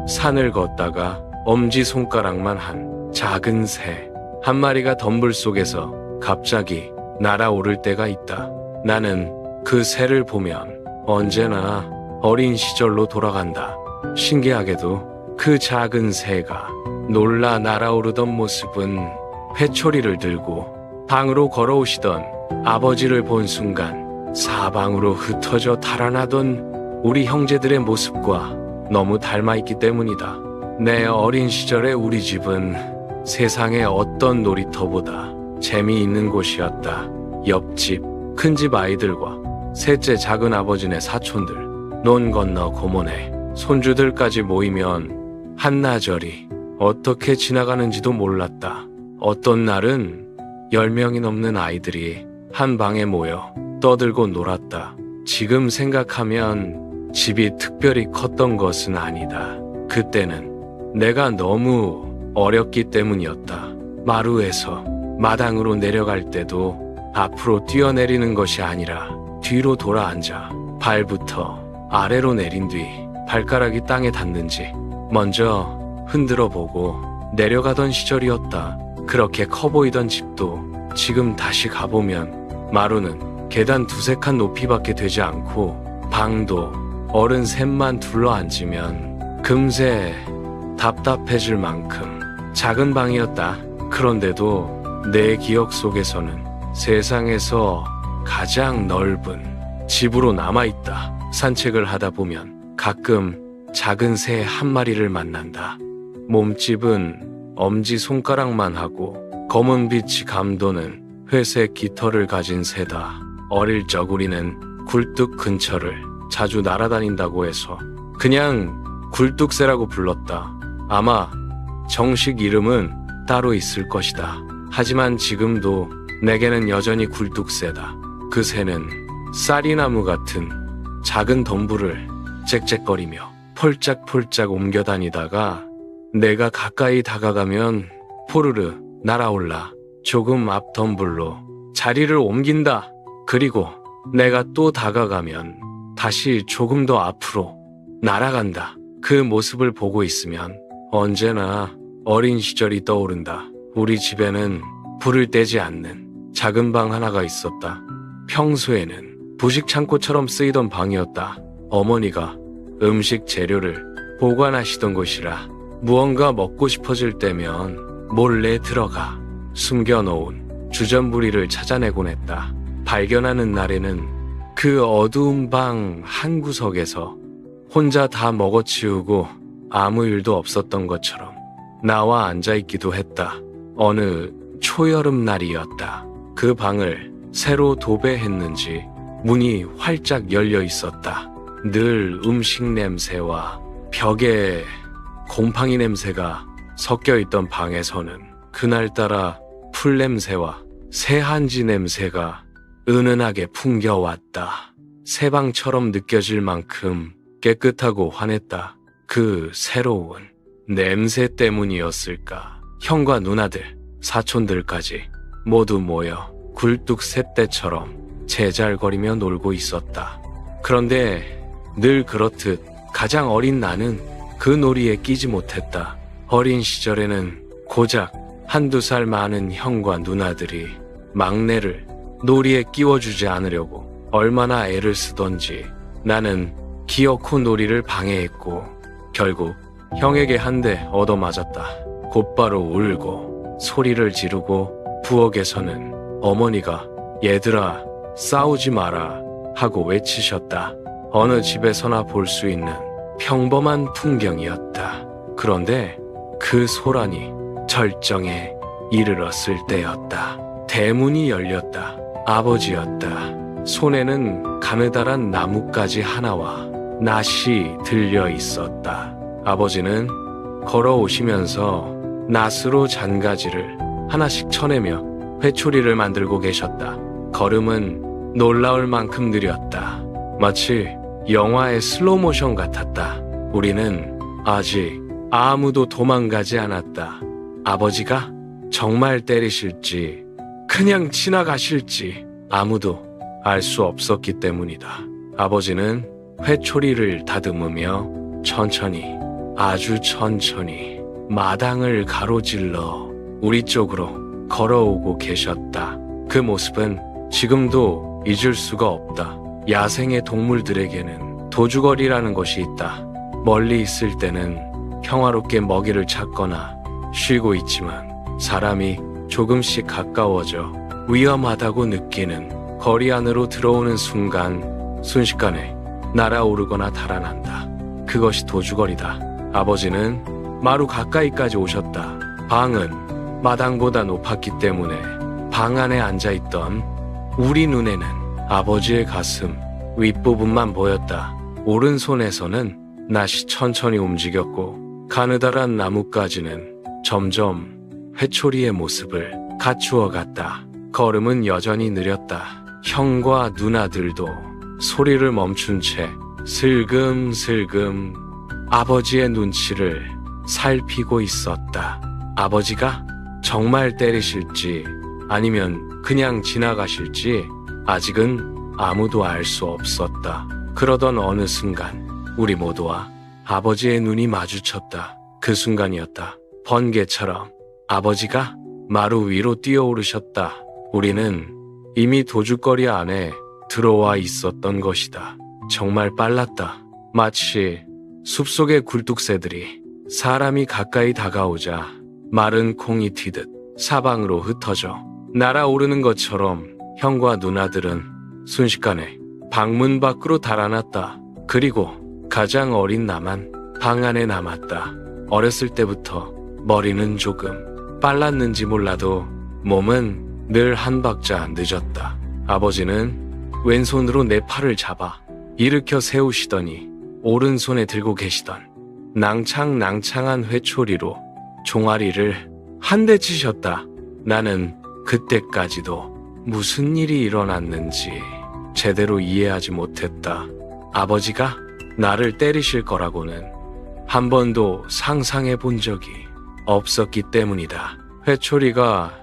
산을 걷다가 엄지손가락만 한 작은 새 한 마리가 덤불 속에서 갑자기 날아오를 때가 있다. 나는 그 새를 보면 언제나 어린 시절로 돌아간다. 신기하게도 그 작은 새가 놀라 날아오르던 모습은 회초리를 들고 방으로 걸어오시던 아버지를 본 순간 사방으로 흩어져 달아나던 우리 형제들의 모습과 너무 닮아있기 때문이다. 내 어린 시절의 우리 집은 세상의 어떤 놀이터보다 재미있는 곳이었다. 옆집, 큰집 아이들과 셋째 작은 아버지네 사촌들, 논 건너 고모네, 손주들까지 모이면 한나절이 어떻게 지나가는지도 몰랐다. 어떤 날은 10명이 넘는 아이들이 한 방에 모여 떠들고 놀았다. 지금 생각하면 집이 특별히 컸던 것은 아니다. 그때는 내가 너무 어렸기 때문이었다. 마루에서 마당으로 내려갈 때도 앞으로 뛰어내리는 것이 아니라 뒤로 돌아앉아 발부터 아래로 내린 뒤 발가락이 땅에 닿는지 먼저 흔들어 보고 내려가던 시절이었다. 그렇게 커 보이던 집도 지금 다시 가보면 마루는 계단 두세 칸 높이밖에 되지 않고 방도 어른 셋만 둘러앉으면 금세 답답해질 만큼 작은 방이었다. 그런데도 내 기억 속에서는 세상에서 가장 넓은 집으로 남아있다. 산책을 하다 보면 가끔 작은 새 한 마리를 만난다. 몸집은 엄지손가락만 하고 검은 빛이 감도는 회색 깃털을 가진 새다. 어릴 적 우리는 굴뚝 근처를 자주 날아다닌다고 해서 그냥 굴뚝새라고 불렀다. 아마 정식 이름은 따로 있을 것이다. 하지만 지금도 내게는 여전히 굴뚝새다. 그 새는 쌀이나무 같은 작은 덤불을 짹짹거리며 폴짝폴짝 옮겨다니다가 내가 가까이 다가가면 포르르 날아올라 조금 앞 덤불로 자리를 옮긴다. 그리고 내가 또 다가가면 다시 조금 더 앞으로 날아간다. 그 모습을 보고 있으면 언제나 어린 시절이 떠오른다. 우리 집에는 불을 떼지 않는 작은 방 하나가 있었다. 평소에는 부식 창고처럼 쓰이던 방이었다. 어머니가 음식 재료를 보관하시던 곳이라 무언가 먹고 싶어질 때면 몰래 들어가 숨겨놓은 주전부리를 찾아내곤 했다. 발견하는 날에는 그 어두운 방 한 구석에서 혼자 다 먹어치우고 아무 일도 없었던 것처럼 나와 앉아있기도 했다. 어느 초여름 날이었다. 그 방을 새로 도배했는지 문이 활짝 열려 있었다. 늘 음식 냄새와 벽에 곰팡이 냄새가 섞여 있던 방에서는 그날따라 풀 냄새와 새한지 냄새가 은은하게 풍겨왔다. 새 방처럼 느껴질 만큼 깨끗하고 환했다. 그 새로운 냄새 때문이었을까. 형과 누나들, 사촌들까지 모두 모여 굴뚝 셋대처럼 제잘거리며 놀고 있었다. 그런데 늘 그렇듯 가장 어린 나는 그 놀이에 끼지 못했다. 어린 시절에는 고작 한두 살 많은 형과 누나들이 막내를 놀이에 끼워주지 않으려고 얼마나 애를 쓰던지 나는 기어코 놀이를 방해했고 결국 형에게 한 대 얻어맞았다. 곧바로 울고 소리를 지르고 부엌에서는 어머니가 얘들아 싸우지 마라 하고 외치셨다. 어느 집에서나 볼 수 있는 평범한 풍경이었다. 그런데 그 소란이 절정에 이르렀을 때였다. 대문이 열렸다. 아버지였다. 손에는 가느다란 나뭇가지 하나와 낫이 들려 있었다. 아버지는 걸어오시면서 낫으로 잔가지를 하나씩 쳐내며 회초리를 만들고 계셨다. 걸음은 놀라울 만큼 느렸다. 마치 영화의 슬로모션 같았다. 우리는 아직 아무도 도망가지 않았다. 아버지가 정말 때리실지 그냥 지나가실지 아무도 알 수 없었기 때문이다. 아버지는 회초리를 다듬으며 천천히 아주 천천히 마당을 가로질러 우리 쪽으로 걸어오고 계셨다. 그 모습은 지금도 잊을 수가 없다. 야생의 동물들에게는 도주거리라는 것이 있다. 멀리 있을 때는 평화롭게 먹이를 찾거나 쉬고 있지만 사람이 조금씩 가까워져 위험하다고 느끼는 거리 안으로 들어오는 순간 순식간에 날아오르거나 달아난다. 그것이 도주거리다. 아버지는 마루 가까이까지 오셨다. 방은 마당보다 높았기 때문에 방 안에 앉아있던 우리 눈에는 아버지의 가슴 윗부분만 보였다. 오른손에서는 낫이 천천히 움직였고 가느다란 나뭇가지는 점점 회초리의 모습을 갖추어 갔다. 걸음은 여전히 느렸다. 형과 누나들도 소리를 멈춘 채 슬금슬금 아버지의 눈치를 살피고 있었다. 아버지가 정말 때리실지 아니면 그냥 지나가실지 아직은 아무도 알 수 없었다. 그러던 어느 순간 우리 모두와 아버지의 눈이 마주쳤다. 그 순간이었다. 번개처럼 아버지가 마루 위로 뛰어오르셨다. 우리는 이미 도주거리 안에 들어와 있었던 것이다. 정말 빨랐다. 마치 숲속의 굴뚝새들이 사람이 가까이 다가오자 마른 콩이 튀듯 사방으로 흩어져 날아오르는 것처럼 형과 누나들은 순식간에 방문 밖으로 달아났다. 그리고 가장 어린 나만 방 안에 남았다. 어렸을 때부터 머리는 조금 빨랐는지 몰라도 몸은 늘 한 박자 늦었다. 아버지는 왼손으로 내 팔을 잡아 일으켜 세우시더니 오른손에 들고 계시던 낭창낭창한 회초리로 종아리를 한 대 치셨다. 나는 그때까지도 무슨 일이 일어났는지 제대로 이해하지 못했다. 아버지가 나를 때리실 거라고는 한 번도 상상해 본 적이 없었기 때문이다. 회초리가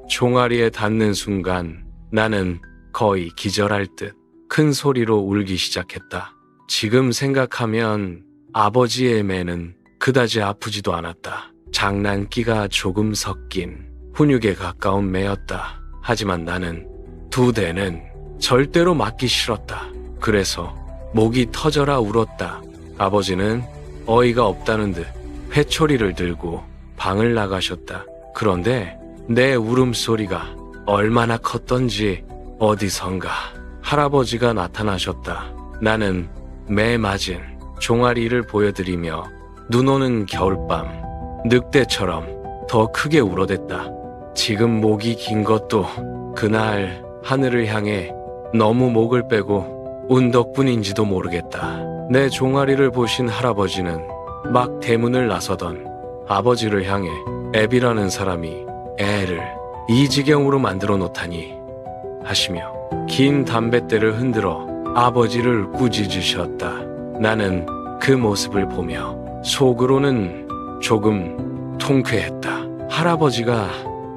종아리에 닿는 순간 나는 거의 기절할 듯 큰 소리로 울기 시작했다. 지금 생각하면 아버지의 매는 그다지 아프지도 않았다. 장난기가 조금 섞인 훈육에 가까운 매였다. 하지만 나는 두 대는 절대로 맞기 싫었다. 그래서 목이 터져라 울었다. 아버지는 어이가 없다는 듯 회초리를 들고 방을 나가셨다. 그런데 내 울음소리가 얼마나 컸던지 어디선가 할아버지가 나타나셨다. 나는 매 맞은 종아리를 보여드리며 눈 오는 겨울밤 늑대처럼 더 크게 울어댔다. 지금 목이 긴 것도 그날 하늘을 향해 너무 목을 빼고 운 덕분인지도 모르겠다. 내 종아리를 보신 할아버지는 막 대문을 나서던 아버지를 향해 애비라는 사람이 애를 이 지경으로 만들어 놓다니 하시며 긴 담뱃대를 흔들어 아버지를 꾸짖으셨다. 나는 그 모습을 보며 속으로는 조금 통쾌했다. 할아버지가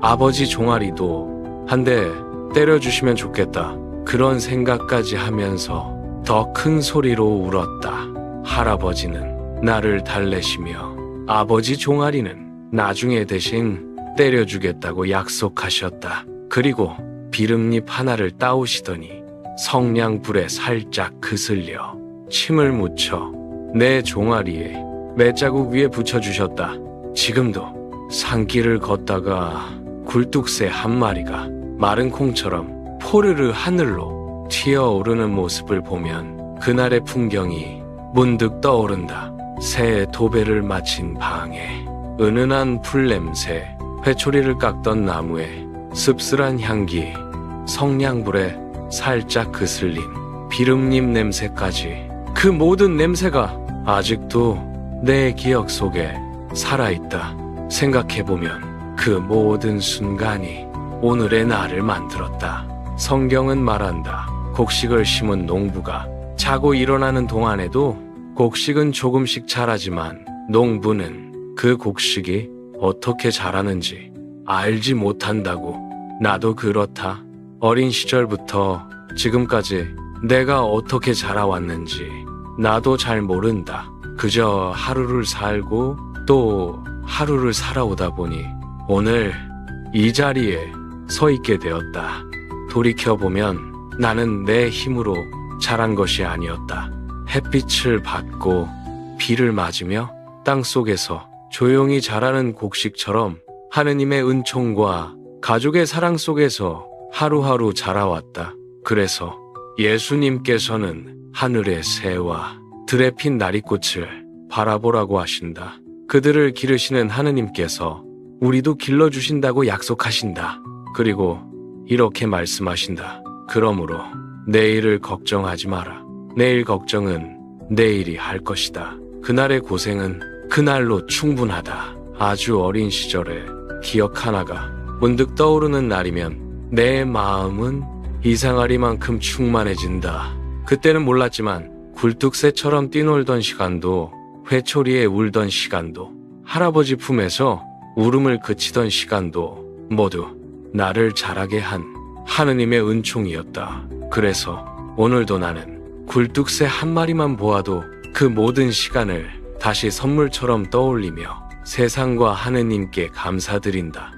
아버지 종아리도 한 대 때려주시면 좋겠다. 그런 생각까지 하면서 더 큰 소리로 울었다. 할아버지는 나를 달래시며 아버지 종아리는 나중에 대신 때려주겠다고 약속하셨다. 그리고 비름잎 하나를 따오시더니 성냥불에 살짝 그슬려 침을 묻혀 내 종아리에 매자국 위에 붙여주셨다. 지금도 산길을 걷다가 굴뚝새 한 마리가 마른 콩처럼 포르르 하늘로 튀어오르는 모습을 보면 그날의 풍경이 문득 떠오른다. 새의 도배를 마친 방에 은은한 풀냄새, 회초리를 깎던 나무에 씁쓸한 향기, 성냥불에 살짝 그슬린 비름잎 냄새까지 그 모든 냄새가 아직도 내 기억 속에 살아있다. 생각해보면 그 모든 순간이 오늘의 나를 만들었다. 성경은 말한다. 곡식을 심은 농부가 자고 일어나는 동안에도 곡식은 조금씩 자라지만 농부는 그 곡식이 어떻게 자라는지 알지 못한다고. 나도 그렇다. 어린 시절부터 지금까지 내가 어떻게 자라왔는지 나도 잘 모른다. 그저 하루를 살고 또 하루를 살아오다 보니 오늘 이 자리에 서 있게 되었다. 돌이켜보면 나는 내 힘으로 자란 것이 아니었다. 햇빛을 받고 비를 맞으며 땅속에서 조용히 자라는 곡식처럼 하느님의 은총과 가족의 사랑 속에서 하루하루 자라왔다. 그래서 예수님께서는 하늘의 새와 들에 핀 나리꽃을 바라보라고 하신다. 그들을 기르시는 하느님께서 우리도 길러주신다고 약속하신다. 그리고 이렇게 말씀하신다. 그러므로 내일을 걱정하지 마라. 내일 걱정은 내일이 할 것이다. 그날의 고생은 그날로 충분하다. 아주 어린 시절의 기억 하나가 문득 떠오르는 날이면 내 마음은 이상하리만큼 충만해진다. 그때는 몰랐지만 굴뚝새처럼 뛰놀던 시간도, 회초리에 울던 시간도, 할아버지 품에서 울음을 그치던 시간도 모두 나를 자라게 한 하느님의 은총이었다. 그래서 오늘도 나는 굴뚝새 한 마리만 보아도 그 모든 시간을 다시 선물처럼 떠올리며 세상과 하느님께 감사드린다.